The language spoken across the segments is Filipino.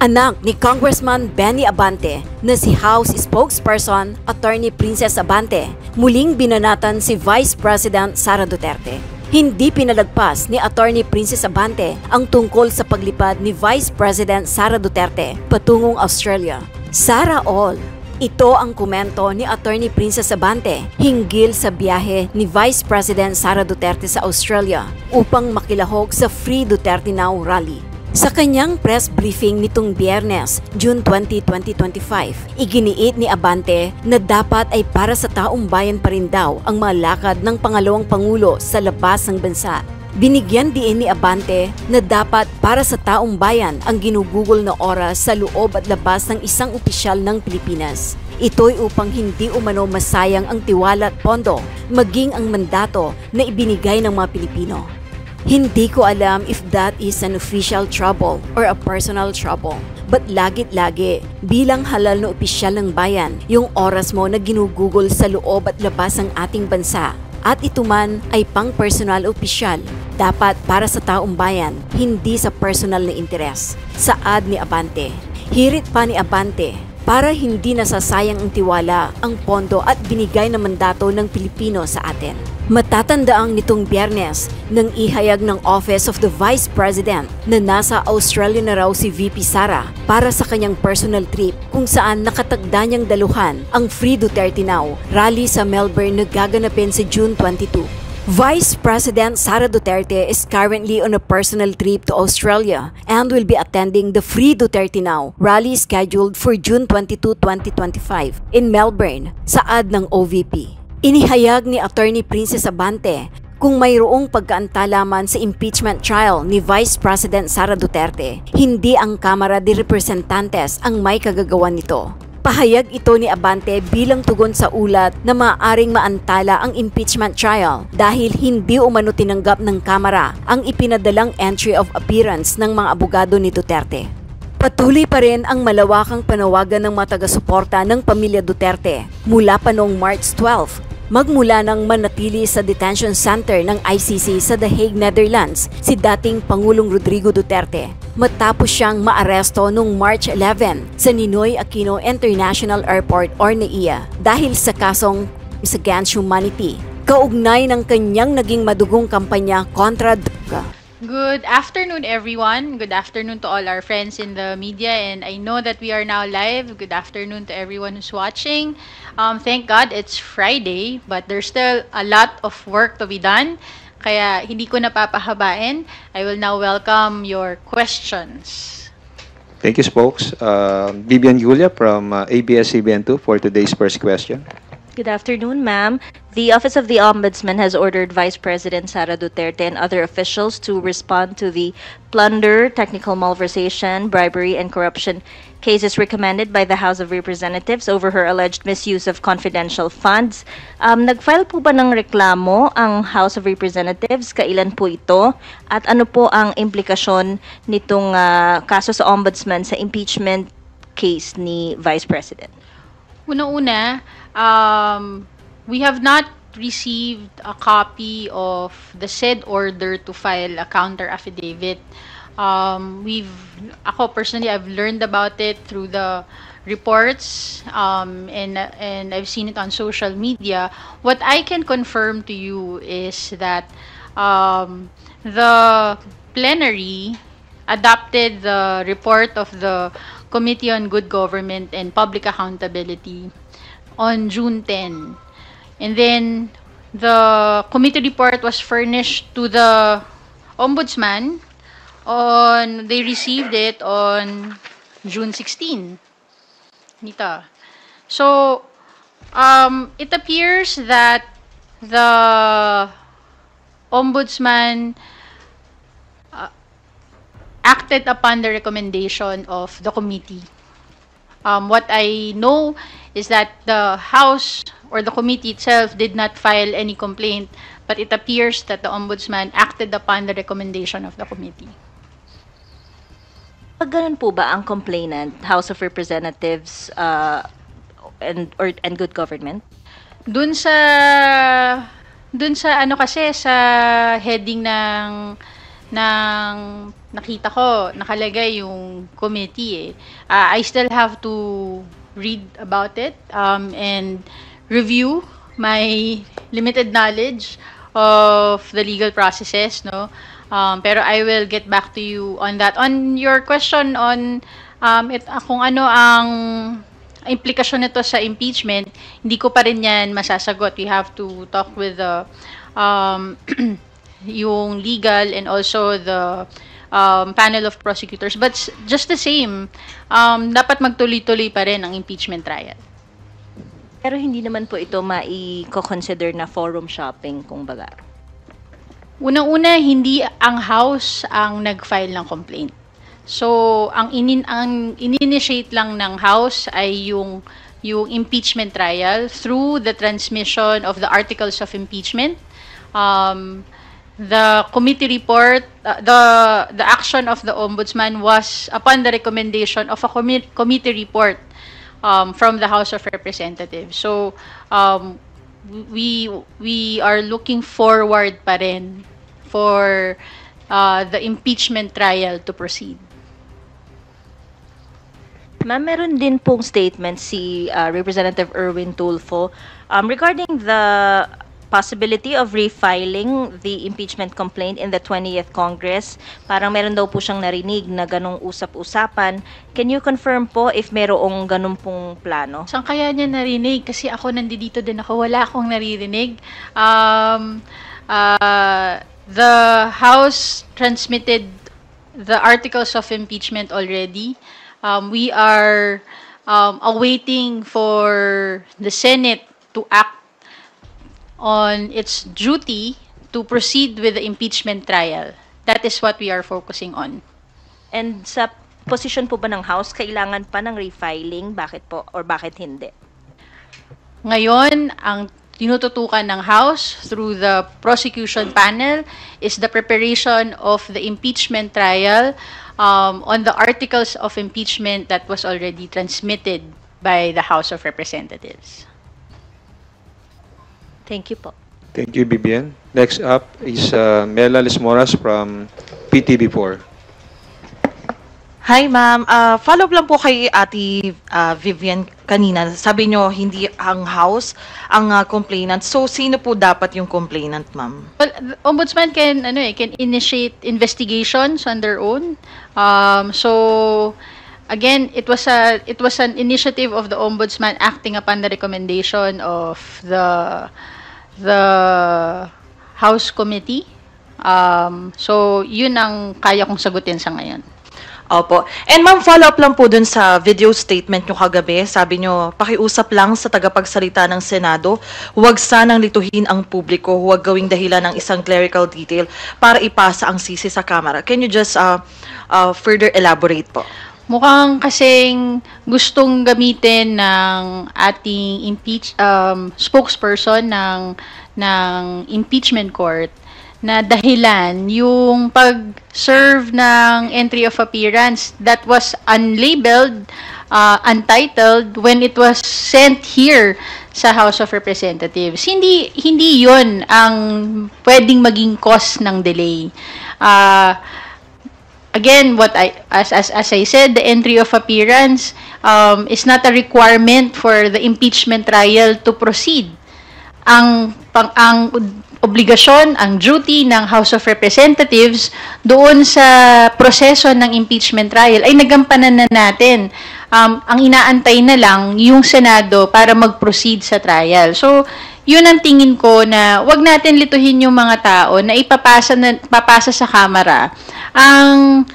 Anak ni Congressman Benny Abante na si House Spokesperson Attorney Princess Abante, muling binanatan si Vice President Sara Duterte. Hindi pinalagpas ni Attorney Princess Abante ang tungkol sa paglipad ni Vice President Sara Duterte patungong Australia. Sara all! Ito ang komento ni Attorney Princess Abante hinggil sa biyahe ni Vice President Sara Duterte sa Australia upang makilahok sa Free Duterte Now rally. Sa kanyang press briefing nitong Biyernes, June 20, 2025, iginiit ni Abante na dapat ay para sa taong bayan pa rin daw ang mga lakad ng pangalawang pangulo sa labas ng bansa. Binigyan din ni Abante na dapat para sa taong bayan ang ginugugol na oras sa loob at labas ng isang opisyal ng Pilipinas. Ito'y upang hindi umano masayang ang tiwala at pondo, maging ang mandato na ibinigay ng mga Pilipino. Hindi ko alam if that is an official trouble or a personal trouble. But lagit-lagi, bilang halal na opisyal ng bayan, yung oras mo na ginugugol sa loob at labas ng ating bansa. At ito man ay pang-personal opisyal, dapat para sa taong bayan, hindi sa personal na interes. Saad ni Abante. Hirit pa ni Abante, para hindi nasasayang ang tiwala, ang pondo at binigay na mandato ng Pilipino sa atin. Matatandaang nitong Biyernes nang ihayag ng Office of the Vice President na nasa Australia na raw si VP Sara para sa kanyang personal trip kung saan nakatagda niyang daluhan ang Free Duterte Now rally sa Melbourne na gaganapin sa June 22. Vice President Sara Duterte is currently on a personal trip to Australia and will be attending the Free Duterte Now rally scheduled for June 22, 2025 in Melbourne, saad ng OVP. Inihayag ni Attorney Princess Abante kung mayroong pagkaantalaman sa impeachment trial ni Vice President Sara Duterte, hindi ang Kamara de Representantes ang may kagagawan nito. Pahayag ito ni Abante bilang tugon sa ulat na maaaring maantala ang impeachment trial dahil hindi umano tinanggap ng Kamara ang ipinadalang entry of appearance ng mga abogado ni Duterte. Patuloy pa rin ang malawakang panawagan ng mga taga-suporta ng pamilya Duterte mula pa noong March 12. Magmula nang manatili sa detention center ng ICC sa The Hague, Netherlands, si dating Pangulong Rodrigo Duterte matapos siyang maaresto noong March 11 sa Ninoy Aquino International Airport or NAIA dahil sa kasong against humanity, kaugnay ng kanyang naging madugong kampanya kontra droga. Good afternoon, everyone. Good afternoon to all our friends in the media, and I know that we are now live. Good afternoon to everyone who's watching. Thank God it's Friday, but there's still a lot of work to be done. Kaya hindi ko napapahabain. I will now welcome your questions. Thank you, Spokes. Vivian Julia from ABS-CBN2 for today's first question. Good afternoon, ma'am. The Office of the Ombudsman has ordered Vice President Sara Duterte and other officials to respond to the plunder, technical malversation, bribery, and corruption cases recommended by the House of Representatives over her alleged misuse of confidential funds. Nag-file po ba ng reklamo ang House of Representatives? Kailan po ito? At ano po ang implikasyon nitong kaso sa Ombudsman sa impeachment case ni Vice President? Una-una, we have not received a copy of the said order to file a counter affidavit. Ako personally, I've learned about it through the reports, and I've seen it on social media. What I can confirm to you is that the plenary adopted the report of the Committee on Good Government and Public Accountability on June 10. And then the committee report was furnished to the Ombudsman they received it on June 16. Nita. So it appears that the Ombudsman acted upon the recommendation of the committee. What I know is that the House or the committee itself did not file any complaint, but it appears that the Ombudsman acted upon the recommendation of the committee. Pag ganun po ba ang complainant, House of Representatives and Good Government? Dun sa ano kasi sa heading ng nang nakita ko nakalagay yung committee I still have to read about it and review my limited knowledge of the legal processes, no? Pero I will get back to you on that. On your question on kung ano ang implikasyon nito sa impeachment, hindi ko pa rin yan masasagot. We have to talk with the yung legal and also the panel of prosecutors. But just the same, dapat magtuloy-tuloy pa rin ang impeachment trial. Pero hindi naman po ito mai-consider na forum shopping, kumbaga. Unang-una, hindi ang House ang nag-file ng complaint. So, ang in-initiate lang ng House ay yung impeachment trial through the transmission of the articles of impeachment. The committee report, the action of the Ombudsman was upon the recommendation of a committee report from the House of Representatives. So, we are looking forward pa rin for the impeachment trial to proceed. Ma'am, meron din pong statement si Representative Erwin Tulfo regarding the possibility of refiling the impeachment complaint in the 20th Congress. Parang meron daw po siyang narinig na ganong usap-usapan. Can you confirm po if merong ganun pong plano? Saan kaya niya narinig? Kasi ako nandito din ako. Wala akong naririnig. The House transmitted the articles of impeachment already. We are awaiting for the Senate to act on its duty to proceed with the impeachment trial. That is what we are focusing on. And sa position po ba ng House, kailangan pa ng refiling? Bakit po? Or bakit hindi? Ngayon, ang tinututukan ng House through the prosecution panel is the preparation of the impeachment trial on the articles of impeachment that was already transmitted by the House of Representatives. Thank you po. Thank you, Bibian. Next up is Mela Lismoras from PTV4. Hi, ma'am. Follow-up lang po kay Ate Vivian kanina. Sabi nyo, hindi ang House ang complainant. So, sino po dapat yung complainant, ma'am? Well, the Ombudsman can initiate investigations on their own. So again, it was an initiative of the Ombudsman acting upon the recommendation of the House Committee. So yun ang kaya kong sagutin sa ngayon. Opo. And ma'am, follow-up lang po dun sa video statement nyo kagabi. Sabi nyo, pakiusap lang sa tagapagsalita ng Senado, huwag sanang lituhin ang publiko, huwag gawing dahilan ng isang clerical detail para ipasa ang sisi sa Kamara. Can you just further elaborate po? Mukhang kasing gustong gamitin ng ating spokesperson ng impeachment court na dahilan yung pag-serve ng entry of appearance that was unlabeled, untitled when it was sent here sa House of Representatives. Hindi yun ang pwedeng maging cause ng delay. Again, as I said, the entry of appearance is not a requirement for the impeachment trial to proceed. Ang obligasyon, ang duty ng House of Representatives doon sa proseso ng impeachment trial ay nagampanan na natin. Ang inaantay na lang yung Senado para mag-proceed sa trial. So, yun ang tingin ko na wag natin lituhin yung mga tao na papasa sa Kamara ang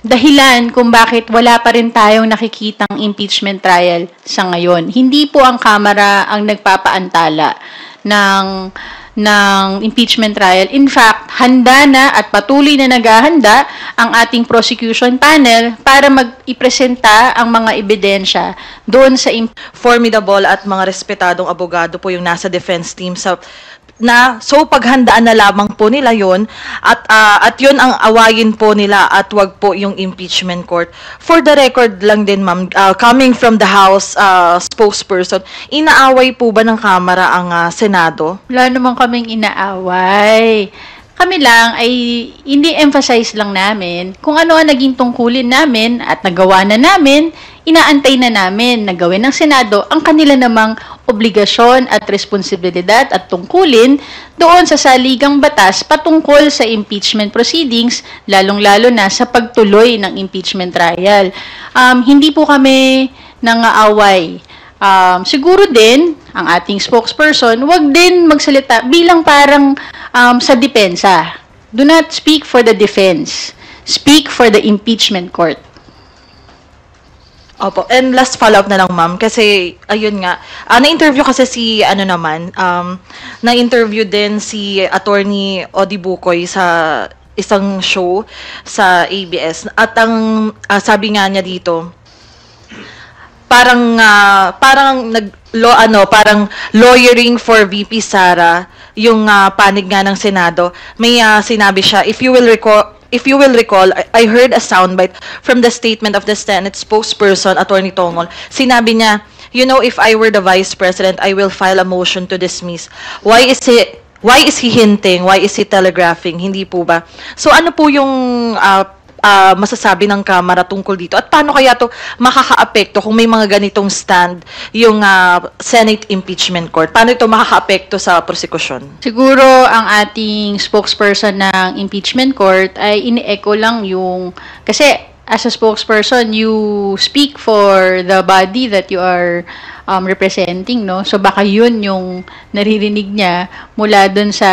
dahilan kung bakit wala pa rin tayong nakikitang impeachment trial sa ngayon. Hindi po ang Kamara ang nagpapaantala ng impeachment trial. In fact, handa na at patuloy na naghahanda ang ating prosecution panel para mag-ipresenta ang mga ebidensya doon sa Formidable at mga respetadong abogado po yung nasa defense team so paghandaan na lamang po nila yon at yun ang awayin po nila at wag po yung impeachment court. For the record lang din, ma'am, coming from the House spokesperson, inaaway po ba ng Kamara ang Senado? Wala naman kaming inaaway. Kami lang ay ini-emphasize lang namin kung ano ang naging tungkulin namin at nagawa na namin, inaantay na namin na gawin ng Senado ang kanila namang obligasyon at responsibilidad at tungkulin doon sa saligang batas patungkol sa impeachment proceedings, lalong-lalo na sa pagtuloy ng impeachment trial. Hindi po kami nangaaway. Siguro din, ang ating spokesperson, wag din magsalita bilang parang sa depensa. Do not speak for the defense. Speak for the impeachment court. Opo. And last follow-up na lang, ma'am. Kasi, ayun nga, na-interview kasi si, na-interview din si Attorney Odi Bukoy sa isang show sa ABS. At ang sabi nga niya dito, parang lawyering for VP Sara yung panig nga ng Senado. May sinabi siya, if you will recall, I heard a soundbite from the statement of the Senate spokesperson, Attorney Tongol. Sinabi niya, you know, if I were the Vice President, I will file a motion to dismiss. Why is he hinting? Why is he telegraphing? Hindi po ba? So ano po yung masasabi ng Kamara tungkol dito? At paano kaya to makaka-apekto kung may mga ganitong stand yung Senate Impeachment Court? Paano ito makaka-apekto sa prosekusyon? Siguro ang ating spokesperson ng impeachment court ay ini-echo lang yung, kasi as a spokesperson, you speak for the body that you are representing, no? So baka yun yung naririnig niya mula dun sa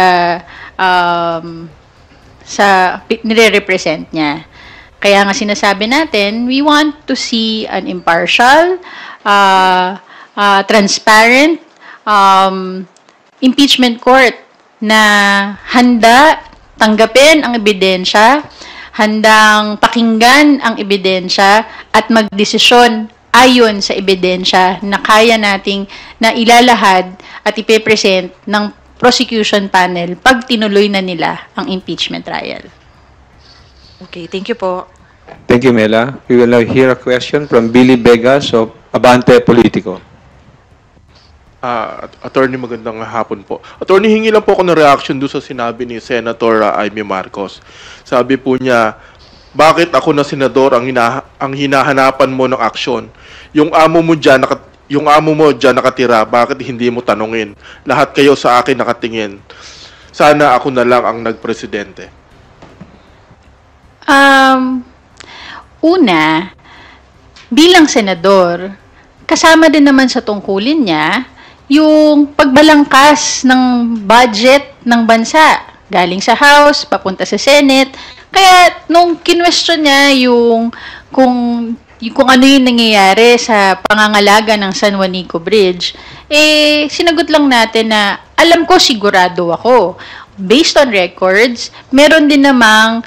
nire-represent niya. Kaya nga sinasabi natin, we want to see an impartial, transparent impeachment court na handa tanggapin ang ebidensya, handang pakinggan ang ebidensya at magdesisyon ayon sa ebidensya na kaya nating na ilalahad at ipepresent ng prosecution panel pag tinuloy na nila ang impeachment trial. Okay, thank you po. Thank you, Mela. We will now hear a question from Billy Vegas of Abante Politico. Attorney, magandang hapon po. Attorney, hingi lang po ako ng reaction doon sa sinabi ni Senator Amy Marcos. Sabi po niya, bakit ako na senador ang hinahanapan mo ng aksyon? Yung amo mo dyan nakatira, bakit hindi mo tanungin? Lahat kayo sa akin nakatingin. Sana ako na lang ang nagpresidente. Una, bilang senador, kasama din naman sa tungkulin niya yung pagbalangkas ng budget ng bansa. Galing sa House, papunta sa Senate. Kaya nung kinwestiyon niya yung kung ano yung nangyayari sa pangangalaga ng San Juanico Bridge, sinagot lang natin na alam ko, sigurado ako. Based on records, meron din namang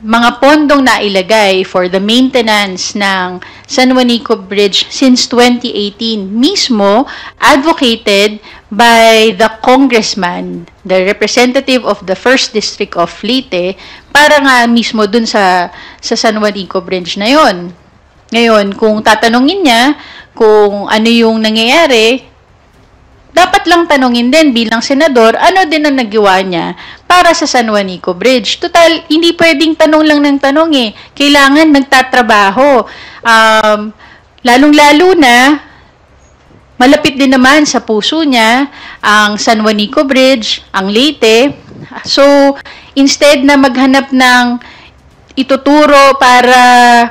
mga pondong nailagay for the maintenance ng San Juanico Bridge since 2018, mismo advocated by the congressman, the representative of the 1st District of Leyte, para nga mismo dun sa San Juanico Bridge na yon. Ngayon, kung tatanungin niya kung ano yung nangyayari, dapat lang tanungin din bilang senador, ano din ang nagawa niya para sa San Juanico Bridge. Total, hindi pwedeng tanong lang ng tanong eh. Kailangan nagtatrabaho. Lalong-lalo na, malapit din naman sa puso niya ang San Juanico Bridge, ang Leyte. So, instead na maghanap ng ituturo para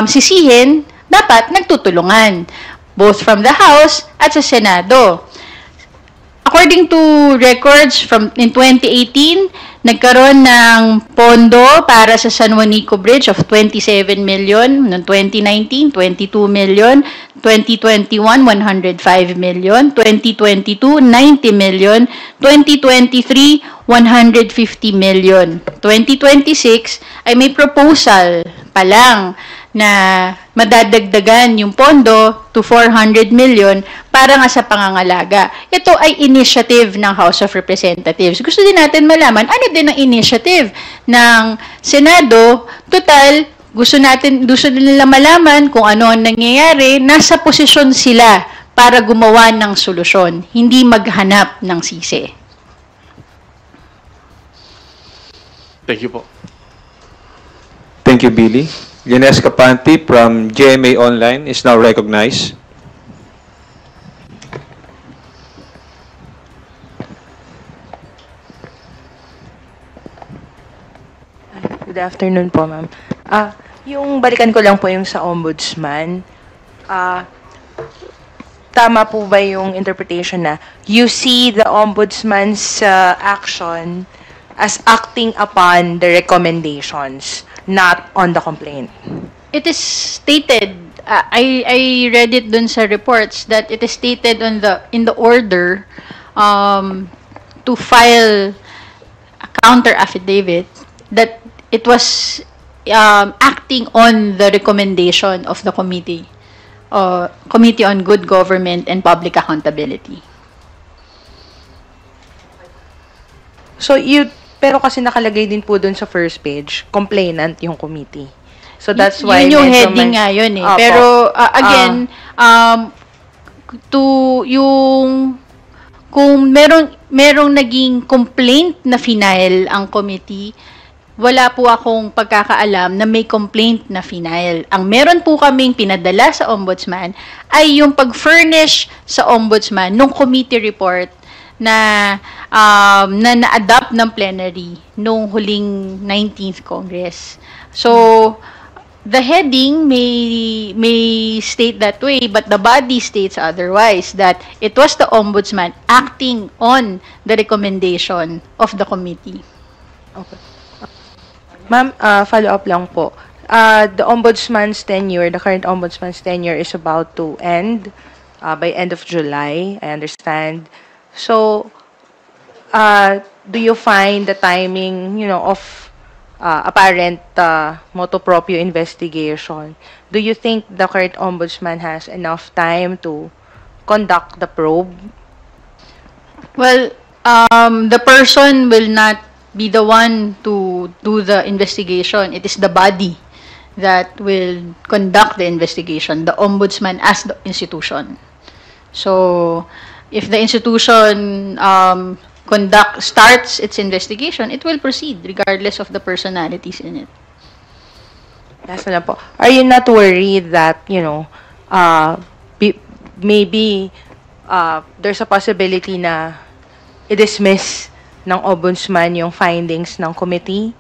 sisihin, dapat nagtutulungan. Both from the House at sa Senado. According to records in 2018, nagkaroon ng pondo para sa San Juanico Bridge of 27 million. Noong 2019, 22 million. 2021, 105 million. 2022, 90 million. 2023, 150 million. 2026 ay may proposal pa lang na madadagdagan yung pondo to 400 million para nga sa pangangalaga. Ito ay initiative ng House of Representatives. Gusto din natin malaman, ano din ang initiative ng Senado? Total, gusto nila malaman kung ano ang nangyayari, nasa posisyon sila para gumawa ng solusyon, hindi maghanap ng sisi. Thank you po. Thank you, Billy. Lines Capanti from GMA Online is now recognized. Good afternoon po, ma'am. Yung balikan ko lang po yung sa ombudsman. Tama po ba yung interpretation na you see the ombudsman's action as acting upon the recommendations, not on the complaint? It is stated, I read it dun sa reports that it is stated in the order to file a counter affidavit that it was acting on the recommendation of the committee on Good Government and Public Accountability. So, pero kasi nakalagay din po dun sa first page, complainant yung committee. So, that's why... Yun yung medyo heading nga yun eh. Opo. Pero, again, kung merong naging complaint na final ang committee, wala po akong pagkakaalam na may complaint na final. Ang meron po kaming pinadala sa ombudsman ay yung pag-furnish sa ombudsman nung committee report na na-adapt ng plenary nung huling 19th Congress. So, the heading may state that way, but the body states otherwise, that it was the ombudsman acting on the recommendation of the committee. Okay. Ma'am, follow-up lang po. The ombudsman's tenure, the current ombudsman's tenure is about to end by end of July, I understand. So, do you find the timing, of apparent motu proprio investigation, do you think the current ombudsman has enough time to conduct the probe? Well, the person will not be the one to do the investigation. It is the body that will conduct the investigation, the ombudsman as the institution. So, if the institution starts its investigation, it will proceed regardless of the personalities in it. Last na lang po. Are you not worried that, maybe there's a possibility na i-dismiss ng ombudsman yung findings ng committee?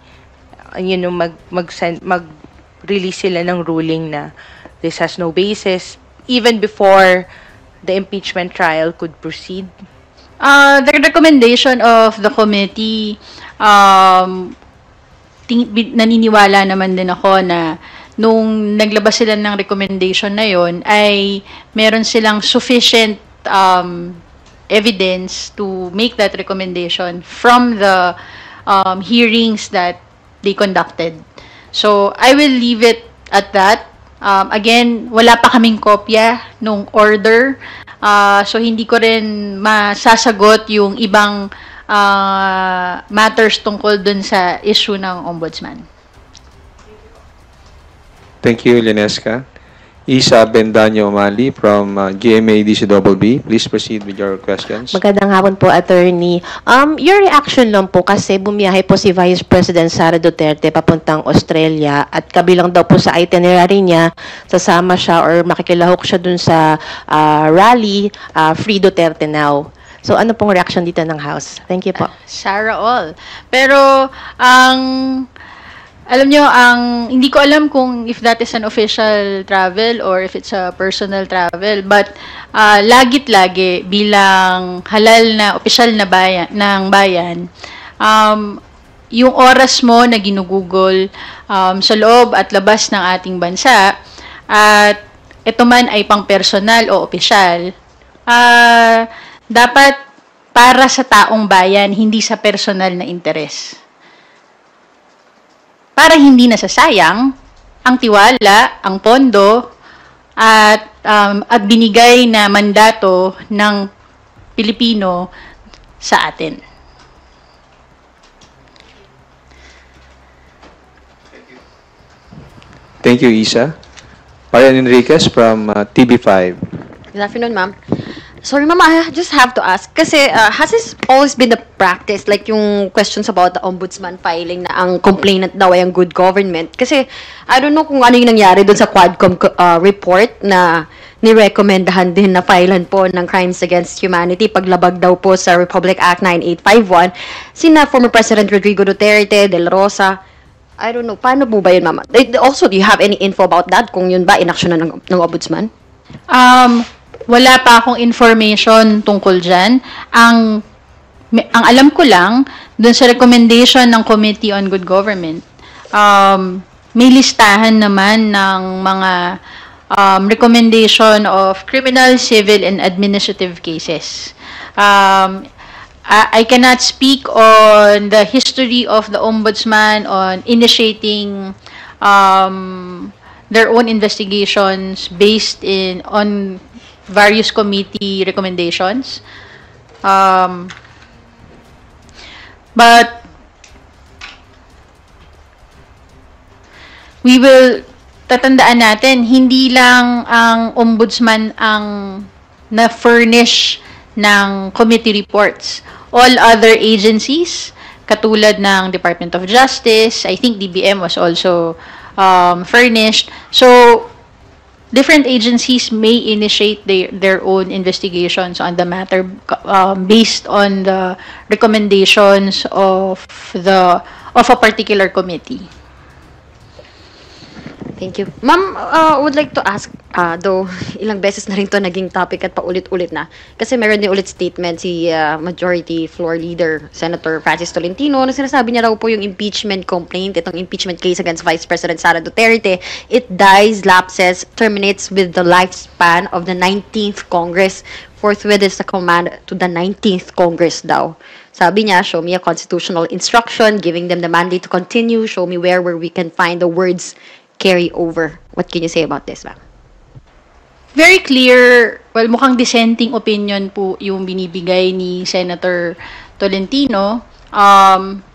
Mag-release sila ng ruling na this has no basis even before the impeachment trial could proceed? The recommendation of the committee, naniniwala naman din ako na nung naglabas sila ng recommendation na yon ay meron silang sufficient evidence to make that recommendation from the hearings that they conducted. So, I will leave it at that. Again, wala pa kaming kopya nung order. So, hindi ko rin masasagot yung ibang matters tungkol dun sa issue ng ombudsman. Thank you, Linesca. Isa Bendaño Umali from GMA DCBB. Please proceed with your questions. Magandang hapon po, Attorney. Your reaction lang po kasi bumiyahe po si Vice President Sara Duterte papuntang Australia at kabilang daw po sa itinerary niya, sasama siya or makikilahok siya dun sa rally, Free Duterte Now. So ano pong reaction dito ng House? Thank you po. Sarah all. Pero alam nyo, hindi ko alam kung if that is an official travel or if it's a personal travel. But, lagit-lagi bilang halal na, opisyal na bayan, yung oras mo na ginugugol sa loob at labas ng ating bansa, at ito man ay pang personal o opisyal, dapat para sa taong bayan, hindi sa personal na interes. Para hindi nasasayang ang tiwala, ang pondo, at binigay na mandato ng Pilipino sa atin. Thank you, Isa. Marian Enriquez from TV5. Good afternoon, ma'am. Sorry, Ma'am, I just have to ask. Kasi has this always been the practice? Like yung questions about the ombudsman filing na ang complainant daw ay ang good government. Kasi I don't know kung ano yung nangyari doon sa Quadcom report na nirekomendahan din na filean po ng crimes against humanity paglabag daw po sa Republic Act 9851. Sina former President Rodrigo Duterte, De La Rosa. I don't know. Paano po ba yun, Ma'am? Also, do you have any info about that? Kung yun ba, inaksyon na ng ombudsman? Wala pa akong information tungkol dyan. Ang alam ko lang, dun sa recommendation ng Committee on Good Government, may listahan naman ng mga recommendation of criminal, civil, and administrative cases. I cannot speak on the history of the Ombudsman on initiating their own investigations based on various committee recommendations. But we will tatandaan natin, hindi lang ang ombudsman ang na-furnish ng committee reports. All other agencies, katulad ng Department of Justice, I think DBM was also furnished. So, different agencies may initiate their own investigations on the matter based on the recommendations of a particular committee. Thank you. Ma'am, would like to ask, though ilang beses na rin to naging topic at paulit-ulit na, kasi meron din ulit statement si Majority Floor Leader Senator Francis Tolentino na sinasabi niya raw po yung impeachment complaint, itong impeachment case against Vice President Sara Duterte, it dies, lapses, terminates with the lifespan of the 19th Congress. Forthwith is the command to the 19th Congress daw. Sabi niya, show me a constitutional instruction giving them the mandate to continue, show me where we can find the words carry over. What can you say about this, ma'am? Very clear, well, mukhang dissenting opinion po yung binibigay ni Senator Tolentino.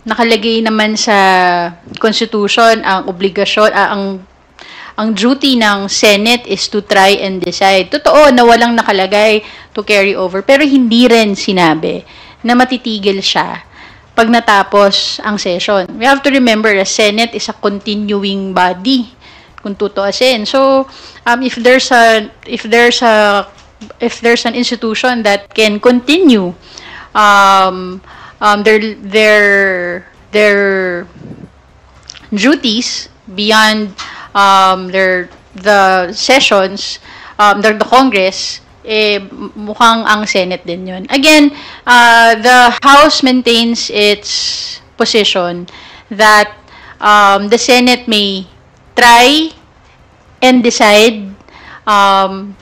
Nakalagay naman sa Constitution ang obligasyon, ang duty ng Senate is to try and decide. Totoo na walang nakalagay to carry over, pero hindi rin sinabi na matitigil siya pag natapos ang session. We have to remember the Senate is a continuing body kung tutuusin. So, if there's an institution that can continue their duties beyond the sessions, the Congress, mukhang ang Senate din yun. Again, the House maintains its position that the Senate may try and decide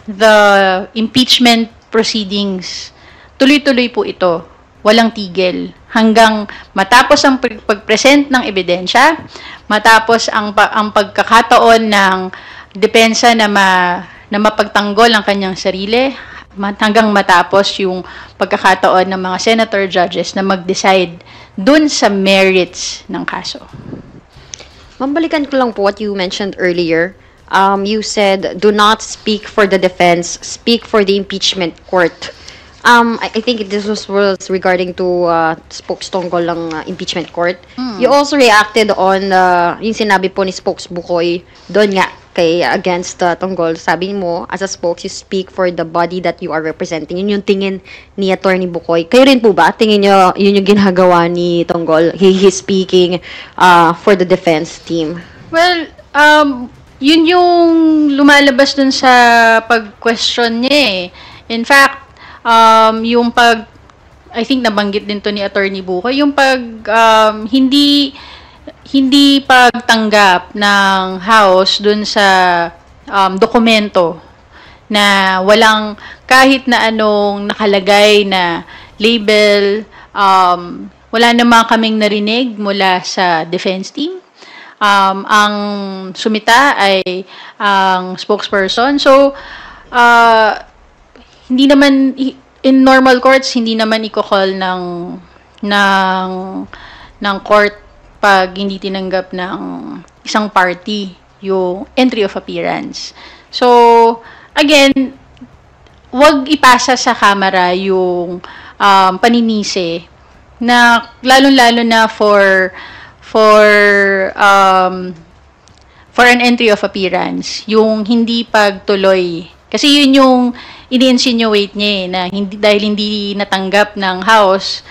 the impeachment proceedings. Tuloy-tuloy po ito. Walang tigil. Hanggang matapos ang pag-present ng ebidensya, matapos ang pagkakataon ng depensa na mapagtanggol ang kanyang sarili, hanggang matapos yung pagkakataon ng mga senator judges na mag-decide dun sa merits ng kaso. Mambalikan ko lang po what you mentioned earlier. You said, do not speak for the defense, speak for the impeachment court. I think this was regarding to spokes tungkol ng impeachment court. You also reacted on yung sinabi po ni Spokes Bukoy doon nga kay against Tonggol. Sabi mo, as a spokes, you speak for the body that you are representing. Yun yung tingin ni Attorney Bukoy. Kayo rin po ba? Tingin nyo, yun yung ginagawa ni Tonggol? He's speaking for the defense team. Well, yun yung lumalabas dun sa pag-question niya eh. In fact, yung I think nabanggit din to ni Attorney Bukoy, yung hindi pagtanggap ng House dun sa dokumento na walang kahit na anong nakalagay na label, wala naman kaming narinig mula sa defense team. Ang sumita ay ang spokesperson. So, hindi naman, in normal courts, hindi naman i-call ng court pag hindi tinanggap ng isang party yung entry of appearance. So, again, wag ipasa sa camera yung paninisi na lalong-lalo na for an entry of appearance, yung hindi pagtuloy. Kasi yun yung ini-insinuate niya na dahil hindi natanggap ng House,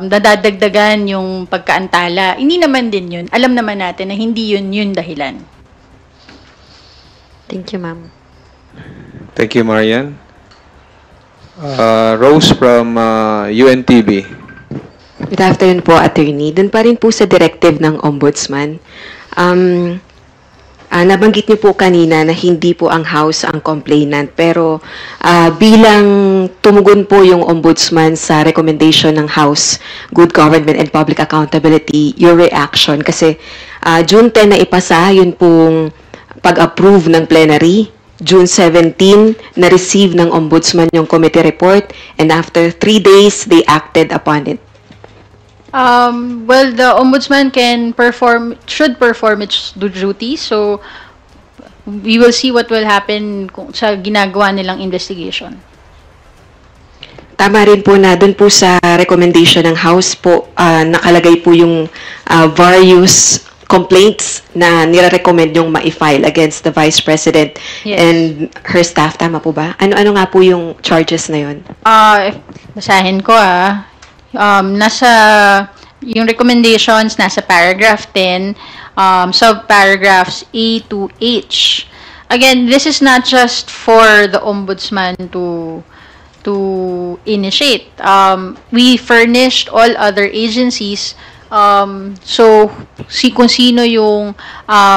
nadadagdagan yung pagkaantala. Hindi naman din yun. Alam naman natin na hindi yun dahilan. Thank you, ma'am. Thank you, Marian. Rose from UNTV. Good afternoon po, Attorney. Doon pa rin po sa directive ng Ombudsman. Nabanggit niyo po kanina na hindi po ang House ang complainant, pero bilang tumugon po yung Ombudsman sa recommendation ng House, Good Government and Public Accountability, your reaction, kasi June 10 na ipasa, yun pong pag-approve ng plenary, June 17, na-receive ng Ombudsman yung committee report, and after 3 days, they acted upon it. Well, the Ombudsman should perform its duty, so we will see what will happen sa ginagawa nilang investigation. Tama rin po na doon po sa recommendation ng House po, nakalagay po yung various complaints na nire-recommend yung ma-file against the Vice President and her staff. Tama po ba? Ano nga po yung charges na yun? Basahin ko nasa yung recommendations nasa paragraph 10, subparagraphs A to H. Again, this is not just for the Ombudsman to initiate. We furnished all other agencies, so kung sino yung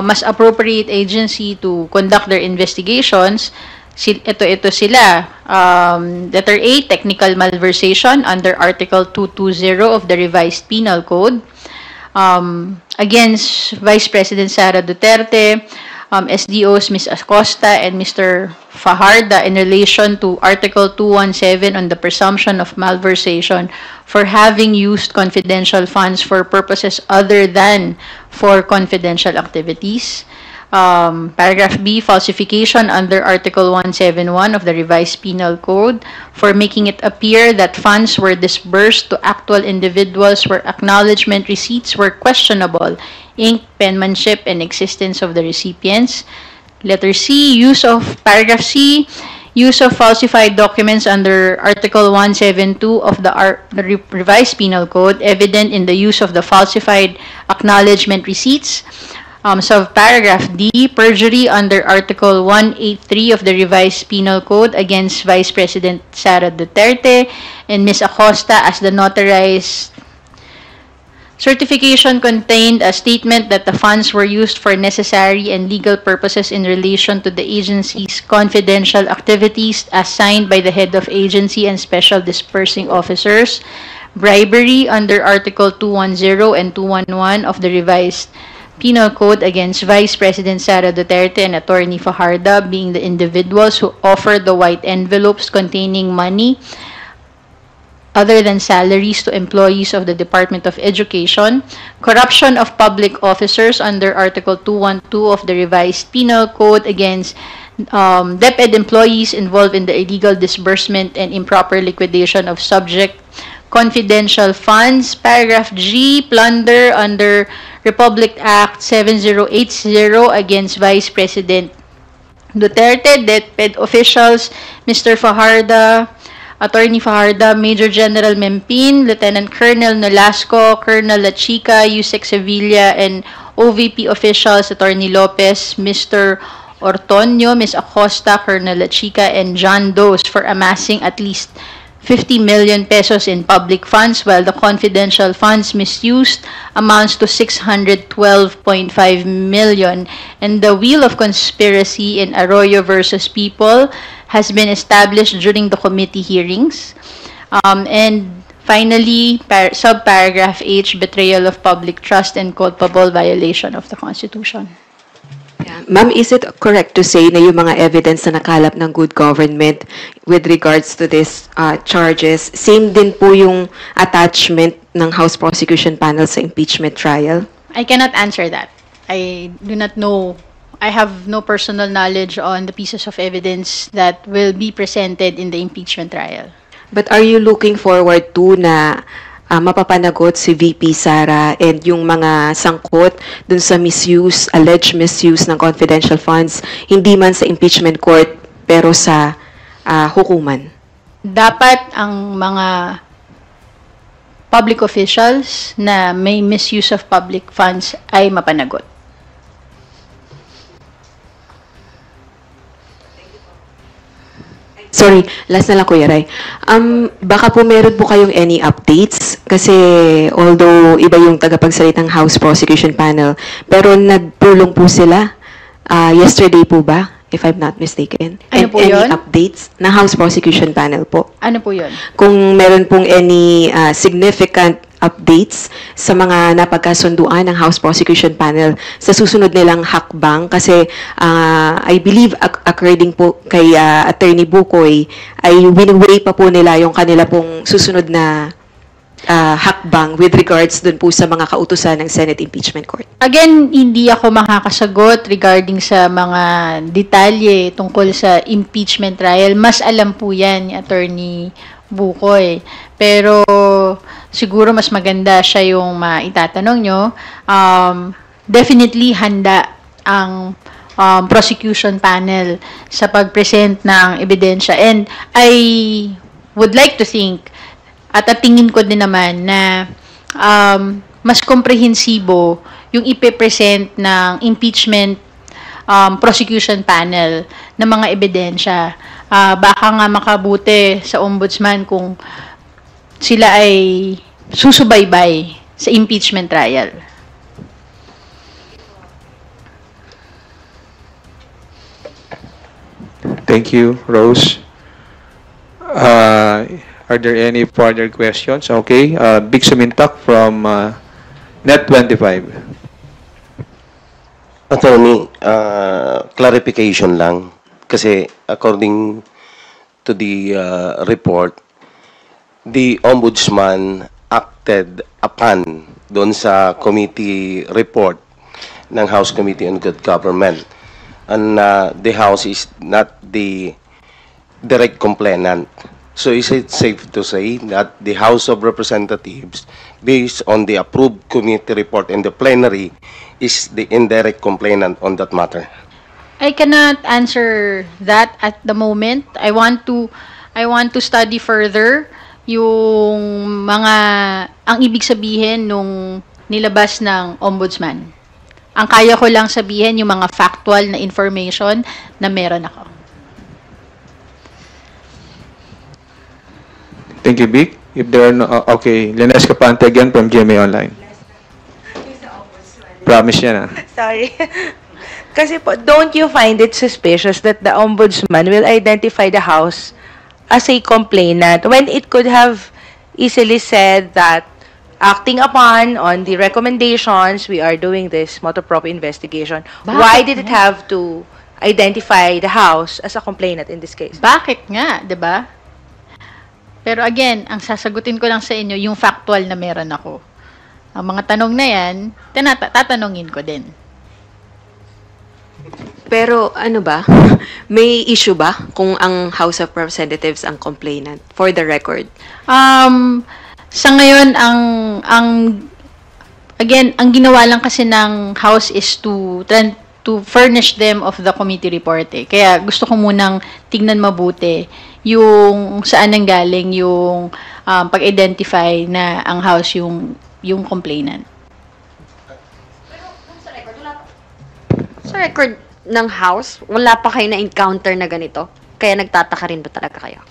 mas appropriate agency to conduct their investigations. Ito sila. Letter A, technical malversation under Article 220 of the Revised Penal Code against Vice President Sara Duterte, SDOs Ms. Acosta and Mr. Fajarda in relation to Article 217 on the presumption of malversation for having used confidential funds for purposes other than for confidential activities. Paragraph B, falsification under Article 171 of the Revised Penal Code for making it appear that funds were disbursed to actual individuals where acknowledgement receipts were questionable, ink, penmanship, and existence of the recipients. Letter C, Paragraph C, use of falsified documents under Article 172 of the Revised Penal Code, evident in the use of the falsified acknowledgement receipts. Paragraph D, perjury under Article 183 of the Revised Penal Code against Vice President Sara Duterte and Ms. Acosta as the notarized certification contained a statement that the funds were used for necessary and legal purposes in relation to the agency's confidential activities as signed by the head of agency and special dispersing officers. Bribery under Article 210 and 211 of the Revised Penal Code against Vice President Sara Duterte and Attorney Fajarda being the individuals who offered the white envelopes containing money other than salaries to employees of the Department of Education. Corruption of public officers under Article 212 of the Revised Penal Code against DepEd employees involved in the illegal disbursement and improper liquidation of subject confidential funds. Paragraph G, plunder under Republic Act 7080 against Vice President Duterte, DepEd officials, Mr. Fajarda, Attorney Fajarda, Major General Mempin, Lieutenant Colonel Nolasco, Colonel Lachica, Yusek Sevilla, and OVP officials, Attorney Lopez, Mr. Ortonio, Ms. Acosta, Colonel Lachica, and John Doe for amassing at least 50 million pesos in public funds, while the confidential funds misused amounts to 612.5 million. And the wheel of conspiracy in Arroyo versus People has been established during the committee hearings. And finally, subparagraph H, betrayal of public trust and culpable violation of the Constitution. Yeah. Ma'am, is it correct to say na yung mga evidence na nakalap ng good government with regards to this charges, same din po yung attachment ng House Prosecution Panel sa impeachment trial? I cannot answer that. I do not know I have no personal knowledge on the pieces of evidence that will be presented in the impeachment trial. But are you looking forward to na mapapanagot si VP Sara and yung mga sangkot dun sa misuse, alleged misuse ng confidential funds, hindi man sa impeachment court, pero sa hukuman? Dapat ang mga public officials na may misuse of public funds ay mapanagot. Sorry, last na lang Kuya Ray. Baka po meron po kayong any updates kasi although iba yung tagapagsalitang House Prosecution Panel, pero nagpulong po sila yesterday po ba, if I'm not mistaken? Ano po any yun? updates ng House Prosecution Panel po? Ano po yun? Kung meron pong any significant updates sa mga napagkasunduan ng House Prosecution Panel sa susunod nilang hakbang kasi I believe according po kay Attorney Bukoy ay wini-weigh pa po nila yung kanila pong susunod na hakbang with regards dun po sa mga kautusan ng Senate Impeachment Court. Again, hindi ako makakasagot regarding sa mga detalye tungkol sa impeachment trial. Mas alam po yan ni Attorney Bukoy. Pero siguro mas maganda siya yung maitatanong nyo. Definitely handa ang prosecution panel sa pag-present ng ebidensya. And I would like to think, at tingin ko din naman na mas komprehensibo yung ipe-present ng impeachment prosecution panel ng mga ebidensya. Baka nga makabuti sa ombudsman kung sila ay susubaybay sa impeachment trial. Thank you, Rose. Are there any further questions? Okay. Big Sumintak from Net25. Attorney, clarification lang. Kasi according to the report, the Ombudsman acted upon doon sa committee report ng House Committee on Good Government. And the House is not the direct complainant. So is it safe to say that the House of Representatives, based on the approved committee report in the plenary, is the indirect complainant on that matter? I cannot answer that at the moment. I want to study further yung mga ang ibig sabihin nung nilabas ng ombudsman. Ang kaya ko lang sabihin yung mga factual na information na meron ako. Thank you, Vic. If there are no, okay, Lines Capante again from GMA Online. Promise yan, Sorry. Kasi po, don't you find it suspicious that the ombudsman will identify the House as a complainant when it could have easily said that acting upon on the recommendations, we are doing this motu proprio investigation. Why did it have to identify the House as a complainant in this case? Bakit nga, 'di ba? Pero again, ang sasagutin ko lang sa inyo yung factual na meron ako. Ang mga tanong na yan, tatanungin ko din. Pero ano ba? May issue ba kung ang House of Representatives ang complainant? For the record. Sa ngayon, again, ang ginawa lang kasi ng House is to furnish them of the committee report. Kaya gusto ko munang tignan mabuti yung saan nanggaling yung pag-identify na ang House yung complainant. Sa record ng House, wala pa kayo na-encounter na ganito? Kaya nagtataka rin ba talaga kayo?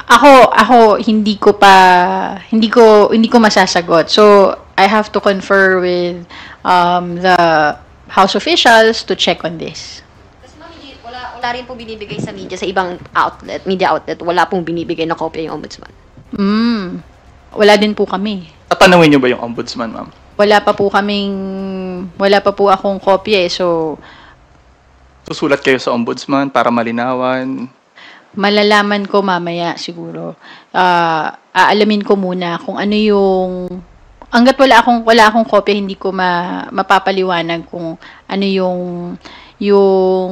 Ako hindi ko masasagot. So I have to confer with the House officials to check on this. Wala rin po binibigay sa media, sa ibang media outlet, wala pong binibigay na kopya yung ombudsman. Wala din po kami. Tatanungin niyo ba yung ombudsman, ma'am? Wala pa po akong kopya so susulat kayo sa ombudsman para malinawan? Malalaman ko mamaya siguro. Aalamin ko muna kung ano yung hangga't wala akong kopya, hindi ko mapapaliwanag kung ano yung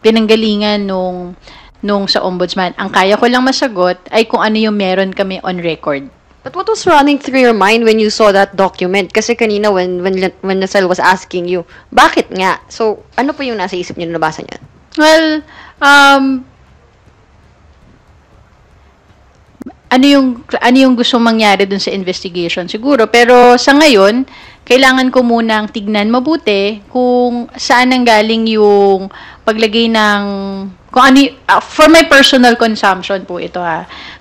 pinanggalingan nung sa ombudsman. Ang kaya ko lang masagot ay kung ano yung meron kami on record. But what was running through your mind when you saw that document? Kasi kanina when Nacelle was asking you, bakit nga? So, ano po yung nasa isip niyo na nabasa niyo? Well, ano yung gusto mangyari dun sa investigation siguro, pero sa ngayon kailangan ko munang tignan mabuti kung saan nanggaling yung paglagay ng kung ano for my personal consumption po ito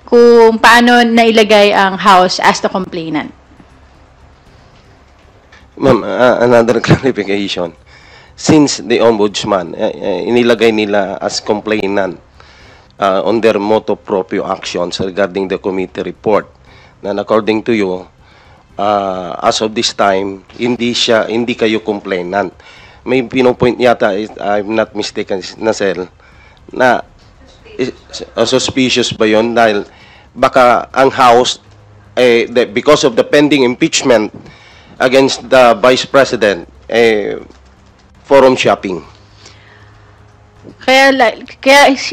kung paano nailagay ang House as the complainant. Ma'am, another clarification. Since the ombudsman, inilagay nila as complainant on their motu proprio actions regarding the committee report, na according to you, as of this time, hindi kayo complainant. May pinopoint yata, if I'm not mistaken, Nacelle, na suspicious ba yun? Dahil baka ang House, because of the pending impeachment against the Vice President, forum shopping. Kaya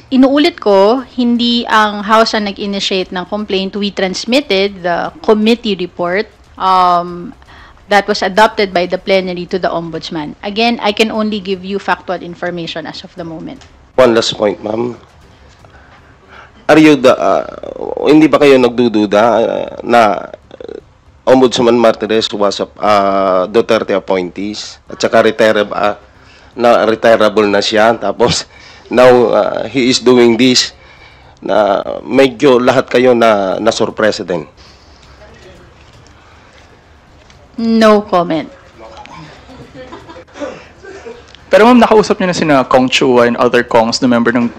inuulit ko, hindi ang House ang nag-initiate ng complaint. We transmitted the committee report that was adopted by the plenary to the Ombudsman. Again, I can only give you factual information as of the moment. One last point, ma'am. Hindi ba kayo nagdududa na Ombudsman Martires was Duterte appointees at saka retirable na siya, tapos now he is doing this, na medyo lahat kayo na surpresa din? No comment. Pero ma'am, nakausap niyo na sina Kong Chua and other Kongs na member ng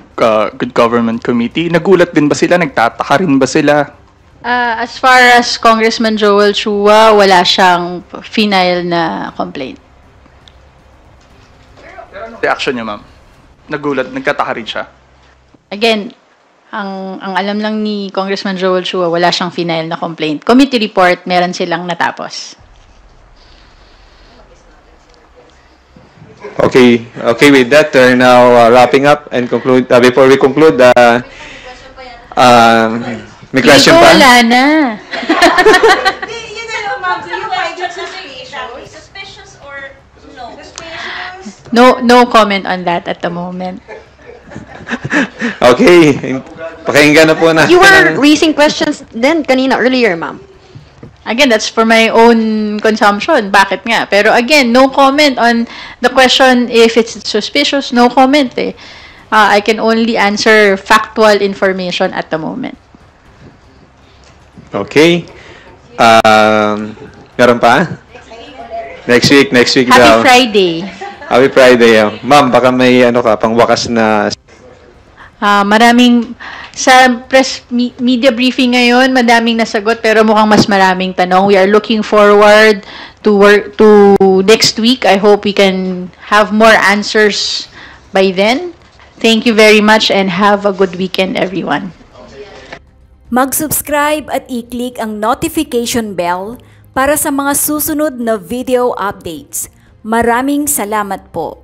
Good Government Committee. Nagulat din ba sila? Nagtataka rin ba sila? As far as Congressman Joel Chua, wala siyang final na complaint. Reaction niya, ma'am? Nagulat, nagtataka rin siya? Again, ang alam lang ni Congressman Joel Chua, wala siyang final na complaint. Committee report, meron silang natapos. Okay, with that, we're now wrapping up and conclude. Before we conclude, may question pa? Wala na. No comment on that at the moment. Okay, pakinggan na po na. You were raising questions then kanina earlier, ma'am. Again, that's for my own consumption. Bakit nga? Pero again, no comment on the question if it's suspicious. No comment eh. I can only answer factual information at the moment. Okay. Meron pa? Next week Happy daw. Friday. Happy Friday. Ma'am, baka may pangwakas na... Sa media briefing ngayon, madaming nasagot pero mukhang mas maraming tanong. We are looking forward to next week. I hope we can have more answers by then. Thank you very much and have a good weekend, everyone. Mag-subscribe at i-click ang notification bell para sa mga susunod na video updates. Maraming salamat po.